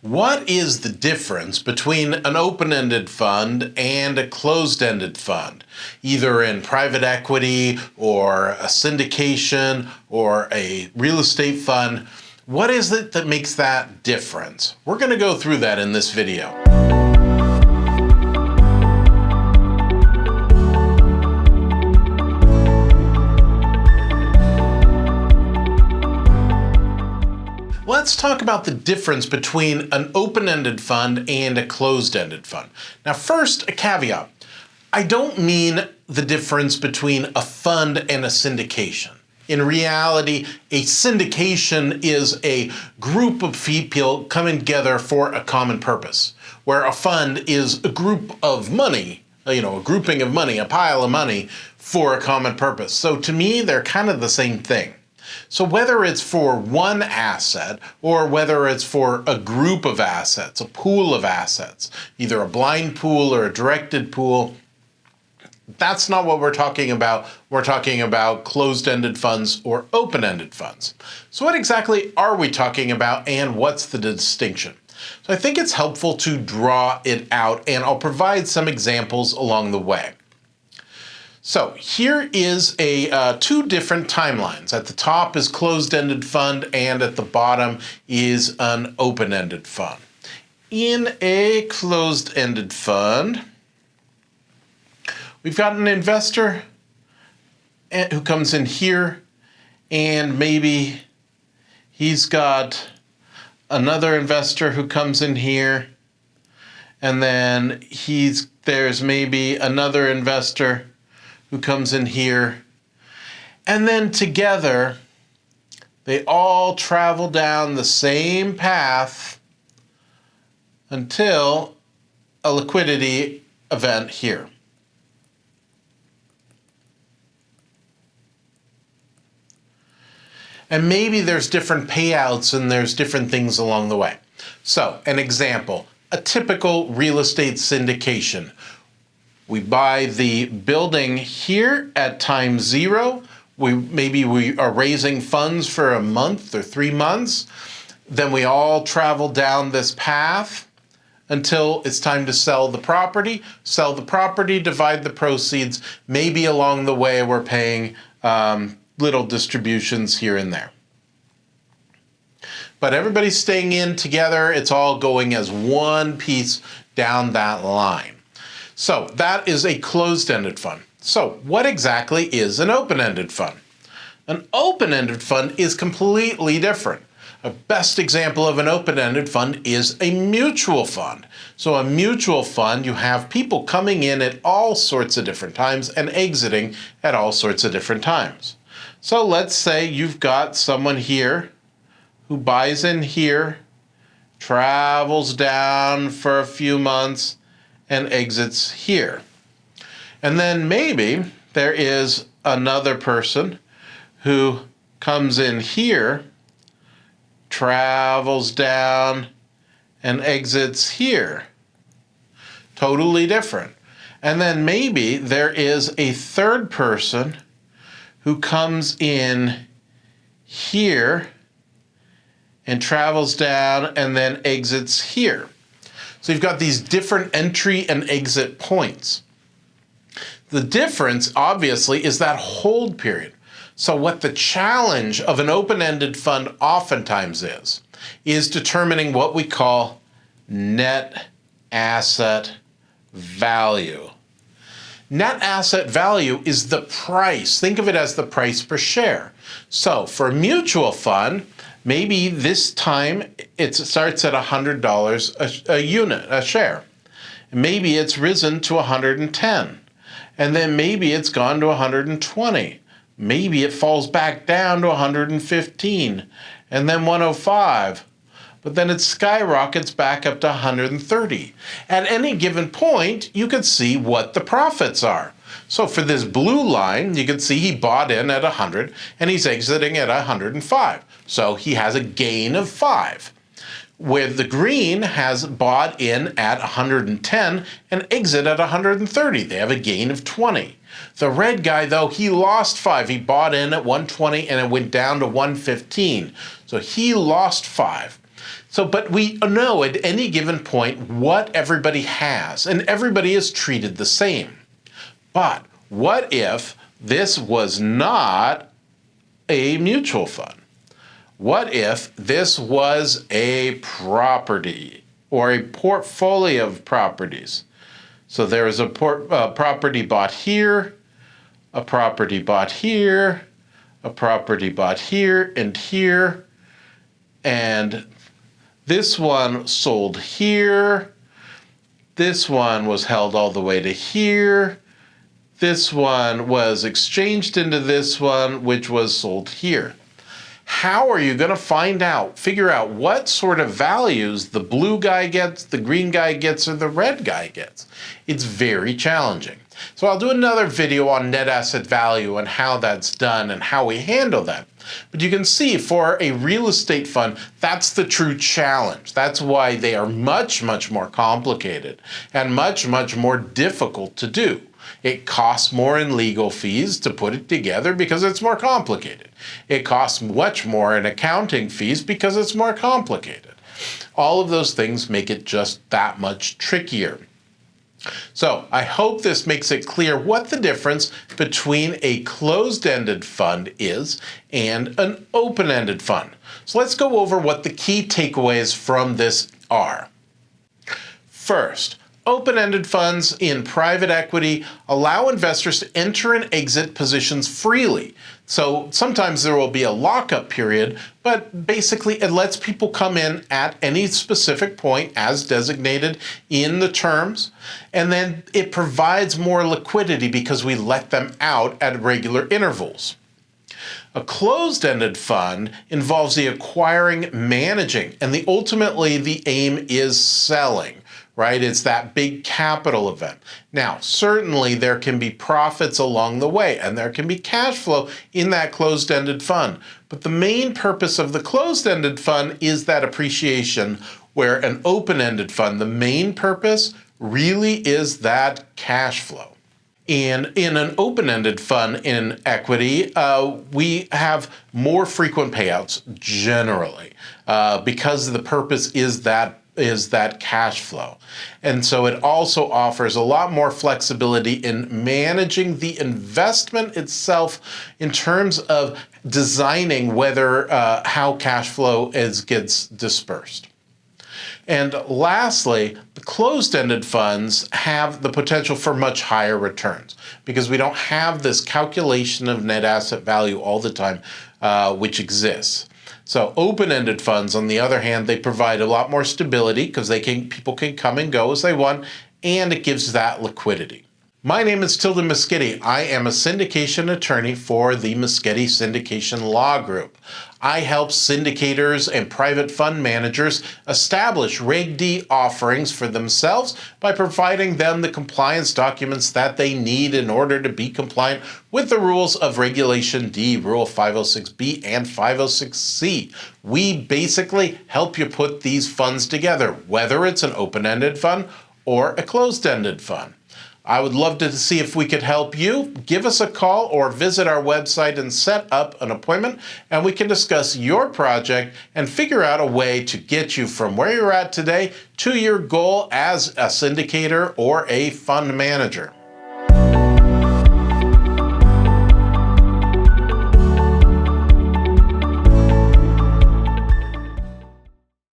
What is the difference between an open-ended fund and a closed-ended fund, either in private equity or a syndication or a real estate fund? What is it that makes that difference? We're going to go through that in this video. Let's talk about the difference between an open-ended fund and a closed-ended fund. Now, first, a caveat. I don't mean the difference between a fund and a syndication. In reality, a syndication is a group of people coming together for a common purpose, where a fund is a group of money, a grouping of money, a pile of money for a common purpose. So to me, they're kind of the same thing. So whether it's for one asset or whether it's for a group of assets, a pool of assets, either a blind pool or a directed pool, that's not what we're talking about. We're talking about closed-ended funds or open-ended funds. So what exactly are we talking about, and what's the distinction? So I think it's helpful to draw it out, and I'll provide some examples along the way. So here is two different timelines. At the top is closed-ended fund, and at the bottom is an open-ended fund. In a closed-ended fund, we've got an investor who comes in here, and maybe he's got another investor who comes in here, and then there's maybe another investor who comes in here, and then together they all travel down the same path until a liquidity event here. And maybe there's different payouts and there's different things along the way. So an example, a typical real estate syndication. We buy the building here at time 0. Maybe we are raising funds for a month or 3 months. Then we all travel down this path until it's time to sell the property. Sell the property, divide the proceeds. Maybe along the way we're paying little distributions here and there. But everybody's staying in together. It's all going as one piece down that line. So that is a closed-ended fund. So what exactly is an open-ended fund? An open-ended fund is completely different. A best example of an open-ended fund is a mutual fund. So a mutual fund, you have people coming in at all sorts of different times and exiting at all sorts of different times. So let's say you've got someone here who buys in here, travels down for a few months, and exits here. And then maybe there is another person who comes in here, travels down, and exits here. Totally different. And then maybe there is a third person who comes in here and travels down and then exits here. So you've got these different entry and exit points. The difference, obviously, is that hold period. So what the challenge of an open-ended fund oftentimes is determining what we call net asset value. Net asset value is the price. Think of it as the price per share. So for a mutual fund, maybe this time it starts at $100 a unit, a share. Maybe it's risen to 110. And then maybe it's gone to 120. Maybe it falls back down to 115 and then 105. But then it skyrockets back up to 130. At any given point, you could see what the profits are. So for this blue line, you can see he bought in at 100 and he's exiting at 105. So he has a gain of 5. Where the green has bought in at 110 and exit at 130. They have a gain of 20. The red guy, though, he lost 5. He bought in at 120 and it went down to 115. So he lost 5. So, but we know at any given point what everybody has, and everybody is treated the same. But what if this was not a mutual fund? What if this was a property or a portfolio of properties? So there is a property bought here, a property bought here, a property bought here, and this one sold here, this one was held all the way to here, this one was exchanged into this one, which was sold here. How are you going to figure out what sort of values the blue guy gets, the green guy gets, or the red guy gets? It's very challenging. So I'll do another video on net asset value and how that's done and how we handle that. But you can see for a real estate fund, that's the true challenge. That's why they are much, much more complicated and much, much more difficult to do. It costs more in legal fees to put it together because it's more complicated. It costs much more in accounting fees because it's more complicated. All of those things make it just that much trickier. So I hope this makes it clear what the difference between a closed-ended fund is and an open-ended fund. So let's go over what the key takeaways from this are. First, open-ended funds in private equity allow investors to enter and exit positions freely. So sometimes there will be a lockup period, but basically it lets people come in at any specific point as designated in the terms, and then it provides more liquidity because we let them out at regular intervals. A closed-ended fund involves the acquiring, managing, and ultimately the aim is selling. Right? It's that big capital event. Now, certainly there can be profits along the way, and there can be cash flow in that closed-ended fund. But the main purpose of the closed-ended fund is that appreciation, where an open-ended fund, the main purpose really is that cash flow. And in an open-ended fund in equity, we have more frequent payouts generally because the purpose is that cash flow. And so it also offers a lot more flexibility in managing the investment itself in terms of designing how cash flow gets dispersed. And lastly, the closed-ended funds have the potential for much higher returns because we don't have this calculation of net asset value all the time, which exists. So open-ended funds, on the other hand, they provide a lot more stability because people can come and go as they want, and it gives that liquidity. My name is Moschetti. I am a syndication attorney for the Moschetti Syndication Law Group. I help syndicators and private fund managers establish Reg D offerings for themselves by providing them the compliance documents that they need in order to be compliant with the rules of Regulation D, Rule 506B and 506C. We basically help you put these funds together, whether it's an open-ended fund or a closed-ended fund. I would love to see if we could help you. Give us a call or visit our website and set up an appointment, and we can discuss your project and figure out a way to get you from where you're at today to your goal as a syndicator or a fund manager.